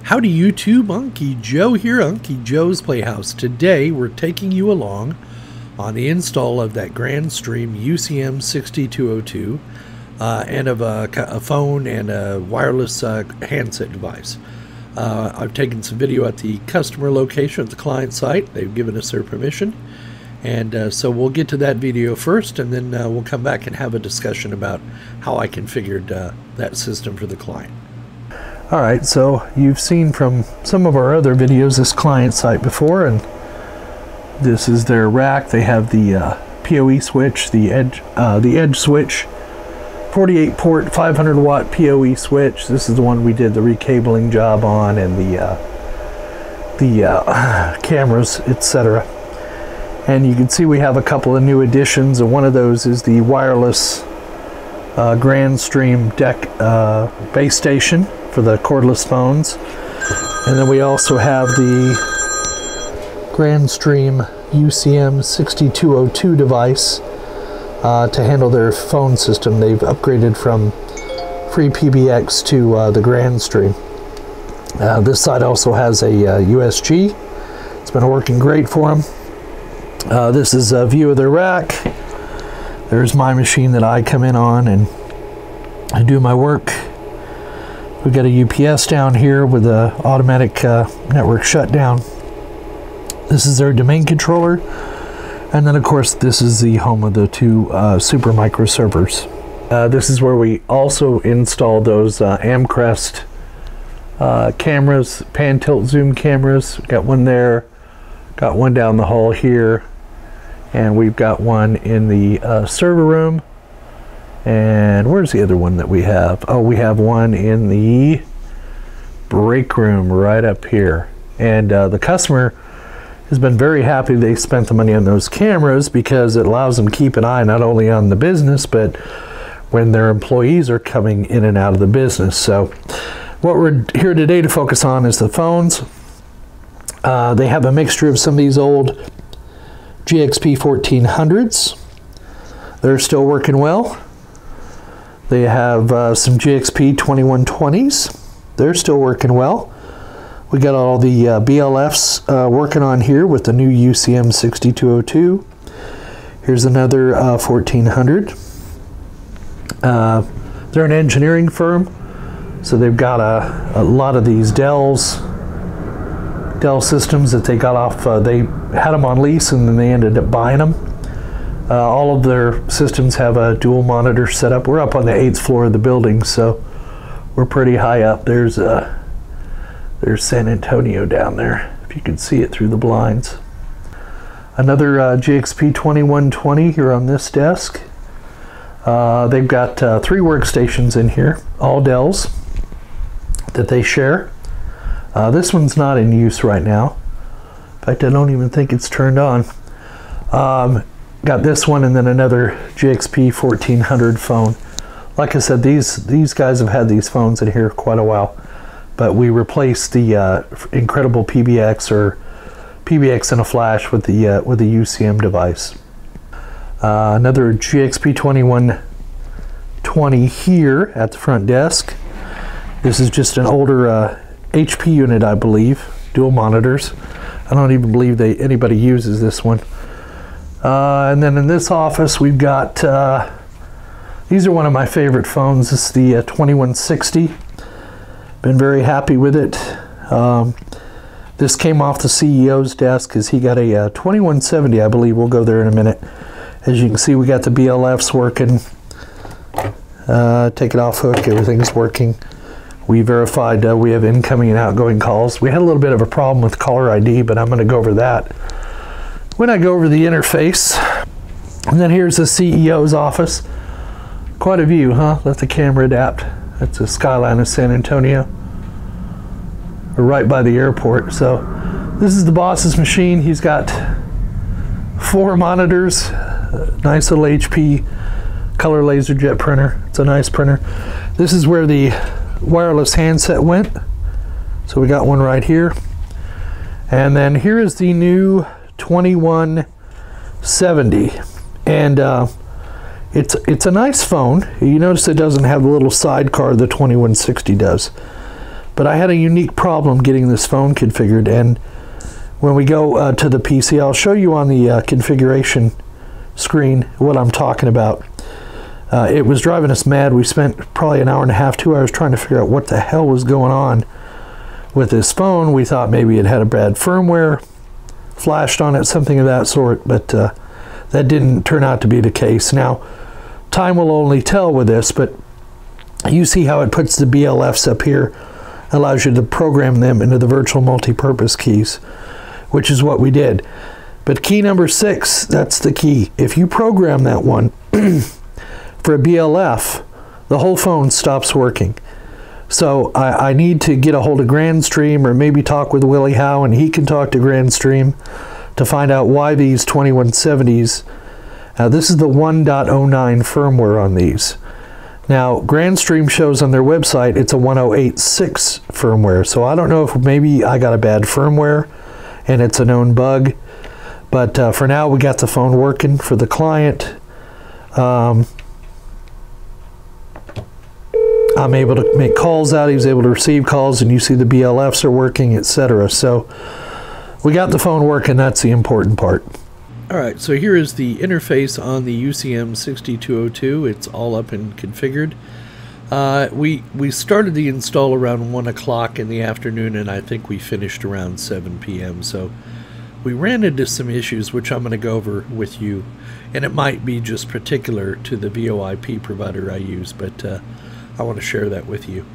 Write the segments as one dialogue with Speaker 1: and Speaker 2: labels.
Speaker 1: Howdy YouTube, Unky Joe here, Unky Joe's Playhouse. Today we're taking you along on the install of that Grandstream UCM6202 and of a phone and a wireless handset device. I've taken some video at the customer location at the client site. They've given us their permission, and so we'll get to that video first, and then we'll come back and have a discussion about how I configured that system for the client. Alright, so you've seen from some of our other videos this client site before, and this is their rack. They have the PoE switch, the edge switch, 48 port 500 watt PoE switch. This is the one we did the recabling job on, and the cameras, etc. And you can see we have a couple of new additions, and one of those is the wireless Grandstream deck base station for the cordless phones. And then we also have the Grandstream UCM6202 device to handle their phone system. They've upgraded from free PBX to the Grandstream. This side also has a USG. It's been working great for them. This is a view of their rack. There's my machine that I come in on and I do my work. We've got a UPS down here with an automatic network shutdown. This is their domain controller. And then of course this is the home of the two super micro servers. This is where we also installed those Amcrest cameras, pan tilt zoom cameras. Got one there, got one down the hall here, and we've got one in the server room. And where's the other one that we have? Oh, we have one in the break room right up here. And the customer has been very happy they spent the money on those cameras, because it allows them to keep an eye not only on the business, but when their employees are coming in and out of the business. So what we're here today to focus on is the phones. They have a mixture of some of these old GXP 1400s. They're still working well. They have some GXP 2120s. They're still working well. We got all the BLFs working on here with the new UCM6202. Here's another 1400. They're an engineering firm, so they've got a lot of these Dell systems that they got off. They had them on lease and then they ended up buying them. All of their systems have a dual monitor setup. We're up on the 8th floor of the building, so we're pretty high up. There's San Antonio down there, if you can see it through the blinds. Another GXP 2120 here on this desk. They've got 3 workstations in here, all Dells that they share. This one's not in use right now. In fact, I don't even think it's turned on. Got this one, and then another GXP 1400 phone. Like I said, these guys have had these phones in here quite a while, but we replaced the incredible PBX or PBX in a flash with the UCM device. Another GXP 2120 here at the front desk. This is just an older HP unit, I believe, dual monitors. I don't even believe anybody uses this one. And then in this office we've got, these are one of my favorite phones. This is the 2160. Been very happy with it. This came off the CEO's desk because he got a 2170, I believe. We'll go there in a minute. As you can see, we got the BLFs working. Take it off hook, everything's working. We verified we have incoming and outgoing calls. We had a little bit of a problem with caller ID, but I'm going to go over that when I go over the interface. And then here's the CEO's office. Quite a view, huh? Let the camera adapt. That's the skyline of San Antonio. We're right by the airport. So this is the boss's machine. He's got 4 monitors, nice little HP color laser jet printer. It's a nice printer. This is where the wireless handset went. So we got one right here. And then here is the new 2170, and it's a nice phone. You notice it doesn't have the little sidecar the 2160 does, But I had a unique problem getting this phone configured, and when we go to the PC, I'll show you on the configuration screen what I'm talking about. It was driving us mad. We spent probably an hour and a half, 2 hours trying to figure out what the hell was going on with this phone. We thought maybe it had a bad firmware flashed on it, something of that sort, but that didn't turn out to be the case. Now, time will only tell with this, but you see how it puts the BLFs up here, allows you to program them into the virtual multi-purpose keys, which is what we did. But key number 6, that's the key. If you program that one for a BLF, the whole phone stops working. So I need to get a hold of Grandstream, or maybe talk with Willie Howe, and he can talk to Grandstream to find out why these 2170s, this is the 1.09 firmware on these. Now, Grandstream shows on their website it's a 1086 firmware, so I don't know if maybe I got a bad firmware and it's a known bug, but for now we got the phone working for the client. I'm able to make calls out, he's able to receive calls, and you see the BLFs are working, etc. So we got the phone working, that's the important part. Alright, so here is the interface on the UCM6202. It's all up and configured. We started the install around 1 o'clock in the afternoon, and I think we finished around 7 p.m. So we ran into some issues which I'm going to go over with you, and it might be just particular to the VoIP provider I use, but I want to share that with you.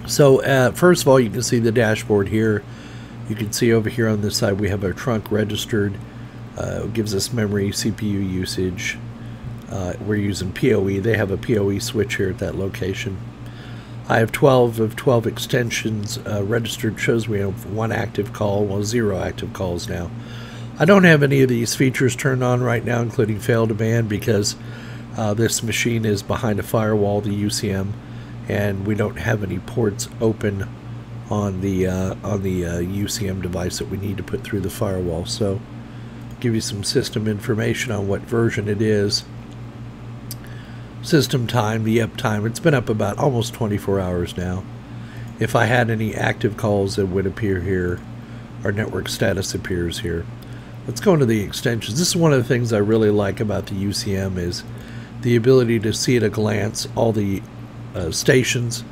Speaker 1: So first of all, you can see the dashboard here. You can see over here on this side we have our trunk registered. It gives us memory, CPU usage. We're using PoE. They have a PoE switch here at that location. I have 12 of 12 extensions registered. Shows we have 1 active call, well, 0 active calls now. I don't have any of these features turned on right now, including fail to ban, because this machine is behind a firewall, the UCM, and we don't have any ports open on the UCM device that we need to put through the firewall. So give you some system information on what version it is. System time, the up time, it's been up about almost 24 hours now. If I had any active calls, it would appear here. Our network status appears here. Let's go into the extensions. This is one of the things I really like about the UCM, is the ability to see at a glance all the stations,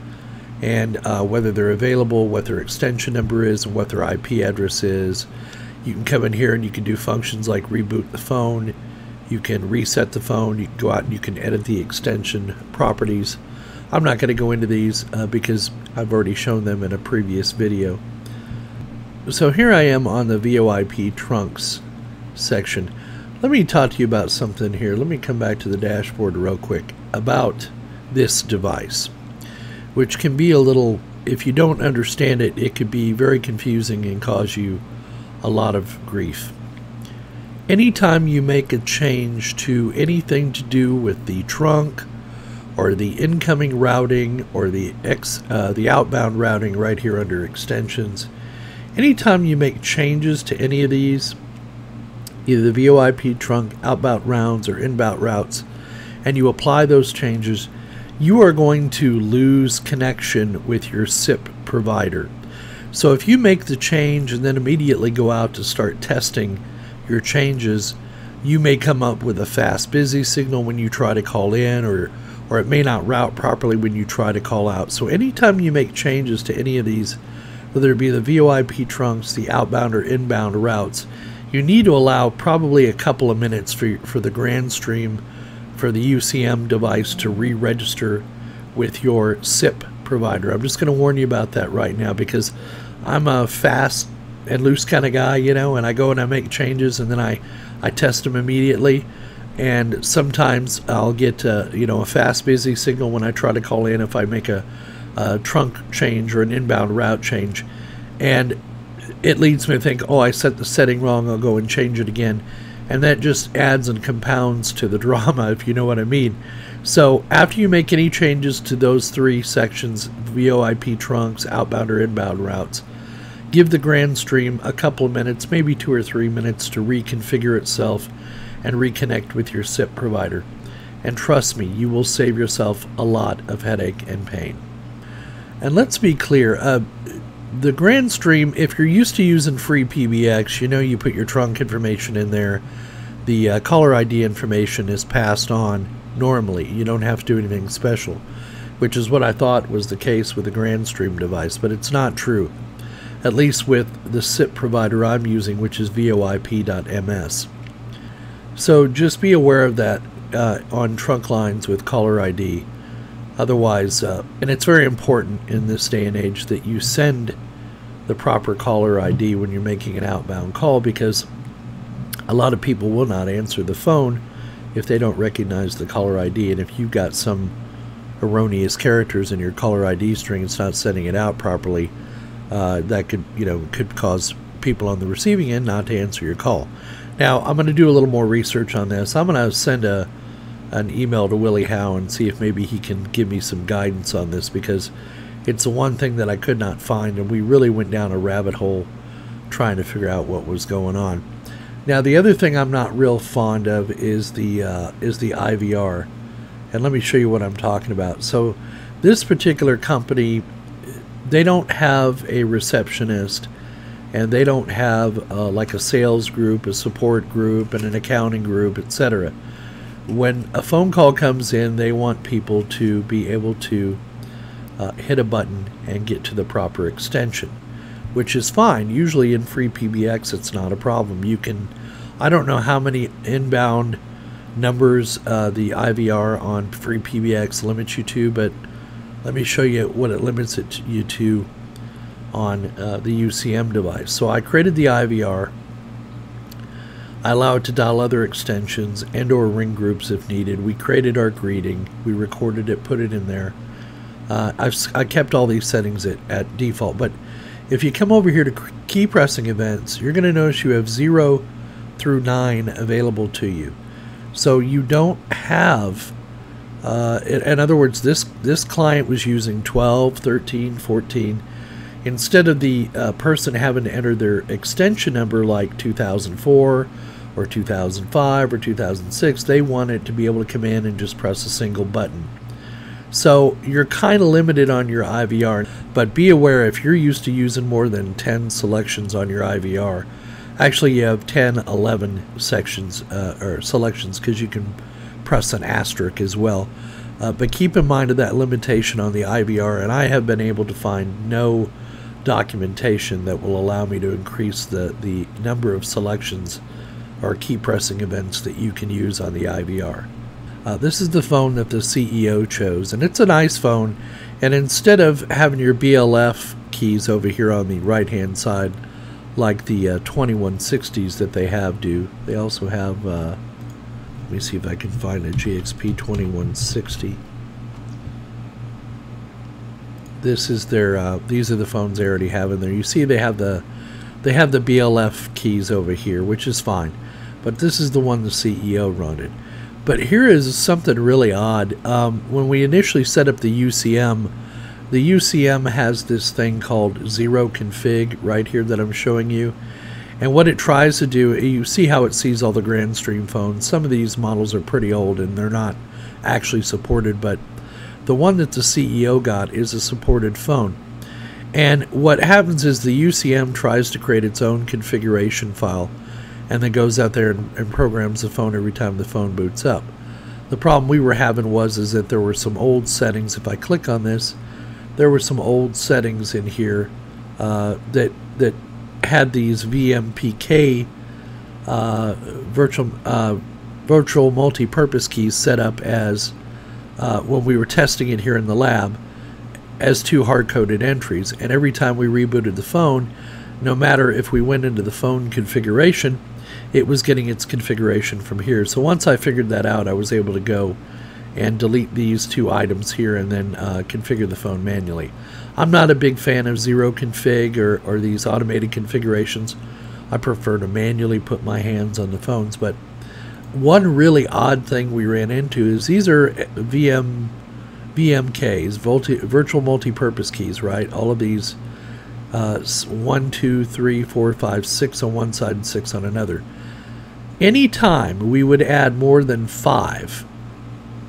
Speaker 1: and whether they're available, what their extension number is, and what their IP address is. You can come in here and you can do functions like reboot the phone. You can reset the phone. You can go out and you can edit the extension properties. I'm not going to go into these because I've already shown them in a previous video. So here I am on the VoIP trunks section. Let me talk to you about something here. Let me come back to the dashboard real quick about this device, which can be a little, if you don't understand it, it could be very confusing and cause you a lot of grief. Anytime you make a change to anything to do with the trunk or the incoming routing or the outbound routing right here under extensions, anytime you make changes to any of these, either the VoIP trunk, outbound routes, or inbound routes, and you apply those changes, you are going to lose connection with your SIP provider. So if you make the change and then immediately go out to start testing your changes, you may come up with a fast busy signal when you try to call in, or it may not route properly when you try to call out. So anytime you make changes to any of these, whether it be the VoIP trunks, the outbound or inbound routes, you need to allow probably a couple of minutes for the Grandstream, for the UCM device to re-register with your SIP provider. I'm just going to warn you about that right now, because I'm a fast and loose kind of guy, you know, and I go and I make changes and then I test them immediately, and sometimes I'll get you know, a fast busy signal when I try to call in if I make a trunk change or an inbound route change, and it leads me to think, oh, I set the setting wrong, I'll go and change it again, and that just adds and compounds to the drama, if you know what I mean. So after you make any changes to those 3 sections, VoIP trunks, outbound or inbound routes, give the Grandstream a couple of minutes, maybe 2 or 3 minutes, to reconfigure itself and reconnect with your SIP provider. And trust me, you will save yourself a lot of headache and pain. And let's be clear, the Grandstream, if you're used to using free PBX, you know you put your trunk information in there. The caller ID information is passed on normally. You don't have to do anything special, which is what I thought was the case with the Grandstream device, but it's not true, at least with the SIP provider I'm using, which is voip.ms. So just be aware of that on trunk lines with caller ID. Otherwise, and it's very important in this day and age that you send the proper caller ID when you're making an outbound call, because a lot of people will not answer the phone if they don't recognize the caller ID. And if you've got some erroneous characters in your caller ID string, it's not sending it out properly, that could cause people on the receiving end not to answer your call. Now, I'm going to do a little more research on this. I'm going to send an email to Willie Howe and see if maybe he can give me some guidance on this, because it's the one thing that I could not find, and we really went down a rabbit hole trying to figure out what was going on. Now, the other thing I'm not real fond of is the IVR, and let me show you what I'm talking about. So this particular company, they don't have a receptionist, and they don't have like a sales group, a support group, and an accounting group, etc. When a phone call comes in, they want people to be able to hit a button and get to the proper extension, which is fine. Usually in free PBX, it's not a problem. You can, I don't know how many inbound numbers the IVR on free PBX limits you to, but let me show you what it limits you to on the UCM device. So I created the IVR. I allow it to dial other extensions and or ring groups if needed. We created our greeting. We recorded it, put it in there. I kept all these settings at default, but if you come over here to key pressing events, you're going to notice you have 0 through 9 available to you. So you don't have, in other words, this client was using 12, 13, 14. Instead of the person having to enter their extension number like 2004 or 2005 or 2006, they wanted to be able to come in and just press a single button. So you're kind of limited on your IVR, but be aware if you're used to using more than 10 selections on your IVR, actually you have 10, 11 sections or selections, because you can press an asterisk as well. But keep in mind of that limitation on the IVR, and I have been able to find no documentation that will allow me to increase the number of selections or key pressing events that you can use on the IVR. This is the phone that the CEO chose, and it's a nice phone. And instead of having your BLF keys over here on the right hand side like the 2160s that they have do, they also have let me see if I can find a GXP 2160. This is their these are the phones they already have in there. You see they have the BLF keys over here, which is fine, but this is the one the CEO wanted. But here is something really odd. When we initially set up the UCM has this thing called 0 config right here that I'm showing you. And what it tries to do, you see how it sees all the Grandstream phones. Some of these models are pretty old and they're not actually supported, but the one that the CEO got is a supported phone. And what happens is the UCM tries to create its own configuration file, and then goes out there and programs the phone every time the phone boots up. The problem we were having is that there were some old settings. If I click on this, there were some old settings in here that had these VMPK virtual multi-purpose keys set up as when we were testing it here in the lab as 2 hard-coded entries. And every time we rebooted the phone, no matter if we went into the phone configuration, it was getting its configuration from here. So once I figured that out, I was able to go and delete these 2 items here and then configure the phone manually. I'm not a big fan of 0 config or these automated configurations. I prefer to manually put my hands on the phones. But one really odd thing we ran into is these are VMKs, virtual multi-purpose keys, right? All of these 1, 2, 3, 4, 5, 6 on one side and 6 on another. Anytime we would add more than 5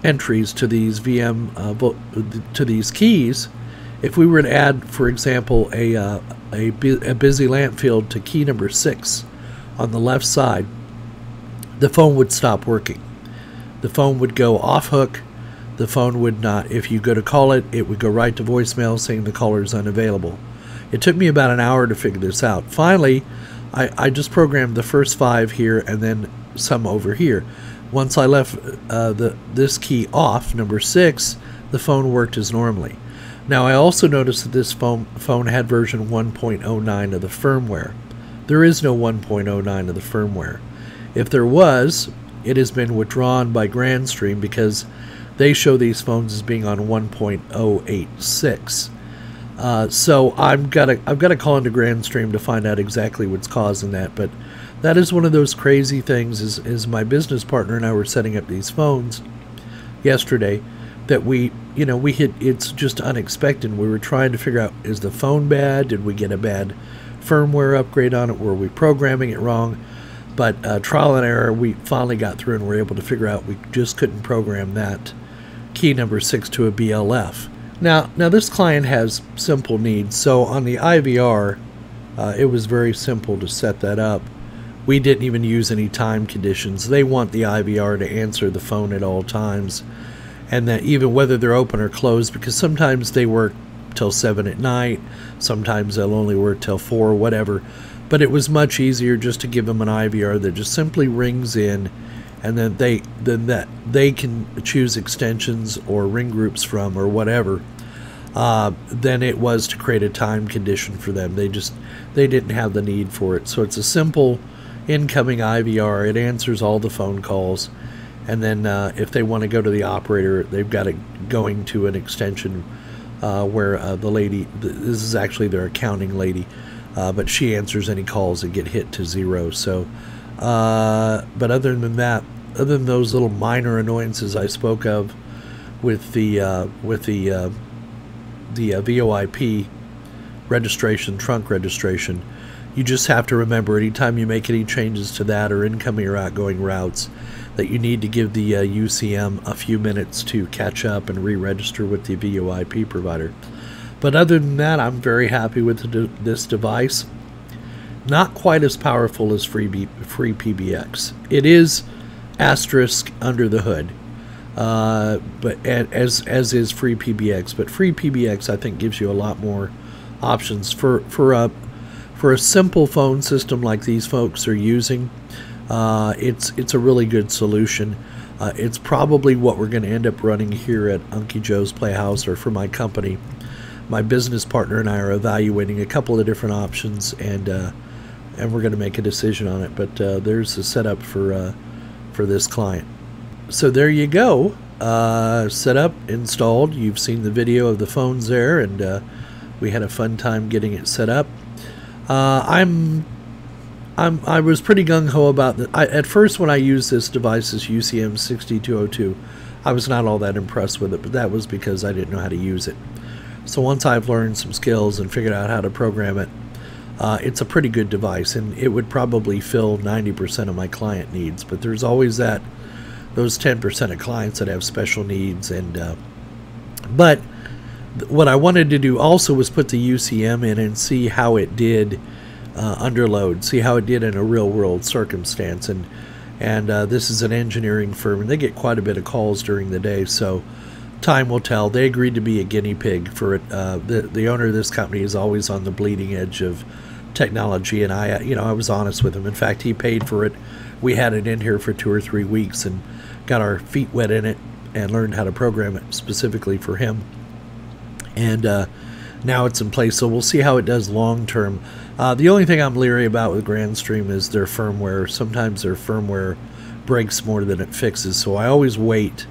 Speaker 1: entries to these to these keys, If we were to add, for example, a busy lamp field to key number 6 on the left side, the phone would stop working. The phone would go off hook. The phone would not, if you go to call it, it would go right to voicemail saying the caller is unavailable. It took me about an hour to figure this out. Finally, I just programmed the first 5 here and then some over here. Once I left this key off, number 6, the phone worked as normally. Now I also noticed that this phone had version 1.09 of the firmware. There is no 1.09 of the firmware. If there was, it has been withdrawn by Grandstream because they show these phones as being on 1.086. So I've got to call into Grandstream to find out exactly what's causing that. But that is one of those crazy things. Is my business partner and I were setting up these phones yesterday that it's just unexpected. We were trying to figure out, is the phone bad? Did we get a bad firmware upgrade on it? Were we programming it wrong? But trial and error, we finally got through and were able to figure out we just couldn't program that key number 6 to a BLF. Now this client has simple needs. So on the IVR, it was very simple to set that up. We didn't even use any time conditions. They want the IVR to answer the phone at all times, and that even whether they're open or closed, because sometimes they work till 7 at night, sometimes they'll only work till 4, whatever. But it was much easier just to give them an IVR that just simply rings in, and then they can choose extensions or ring groups from or whatever, than it was to create a time condition for them. They didn't have the need for it. So it's a simple incoming IVR. It answers all the phone calls, and then if they want to go to the operator, they've got it going to an extension where the lady, this is actually their accounting lady, but she answers any calls that get hit to 0. So but other than that, other than those little minor annoyances I spoke of with the VoIP registration, trunk registration, you just have to remember anytime you make any changes to that or incoming or outgoing routes that you need to give the UCM a few minutes to catch up and re-register with the VoIP provider. But other than that, I'm very happy with this device. Not quite as powerful as free PBX. It is asterisk under the hood, but as is free PBX. But free PBX, I think, gives you a lot more options for a simple phone system like these folks are using. It's a really good solution. It's probably what we're going to end up running here at Unky Joe's Playhouse, or for my company. My business partner and I are evaluating a couple of different options, and we're going to make a decision on it. But there's the setup for this client. So there you go. Set up, installed. You've seen the video of the phones there, and we had a fun time getting it set up. I was pretty gung-ho about that. At first, when I used this device, this UCM6202, I was not all that impressed with it, but that was because I didn't know how to use it. So once I've learned some skills and figured out how to program it, it's a pretty good device, and it would probably fill 90% of my client needs. But there's always those 10% of clients that have special needs. And but what I wanted to do also was put the UCM in and see how it did under load, see how it did in a real-world circumstance. And this is an engineering firm, and they get quite a bit of calls during the day, so time will tell. They agreed to be a guinea pig for it. The owner of this company is always on the bleeding edge of technology, and I was honest with him. In fact, he paid for it. We had it in here for 2 or 3 weeks and got our feet wet in it and learned how to program it specifically for him. And now it's in place, so we'll see how it does long term. The only thing I'm leery about with Grandstream is their firmware. Sometimes their firmware breaks more than it fixes, so I always wait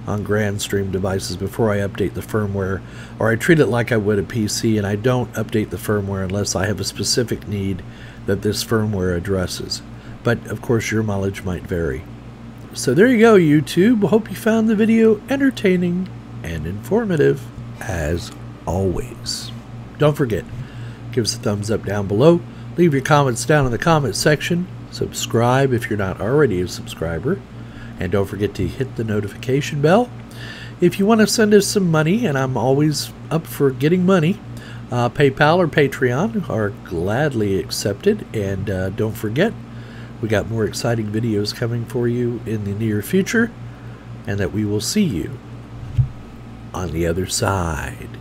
Speaker 1: on Grandstream devices before I update the firmware, or I treat it like I would a PC, and I don't update the firmware unless I have a specific need that this firmware addresses. But of course your mileage might vary. So there you go, YouTube. Hope you found the video entertaining and informative as always. Don't forget, give us a thumbs up down below, leave your comments down in the comment section, subscribe if you're not already a subscriber, and don't forget to hit the notification bell. If you want to send us some money, and I'm always up for getting money, PayPal or Patreon are gladly accepted. And don't forget, we got more exciting videos coming for you in the near future, and that we will see you on the other side.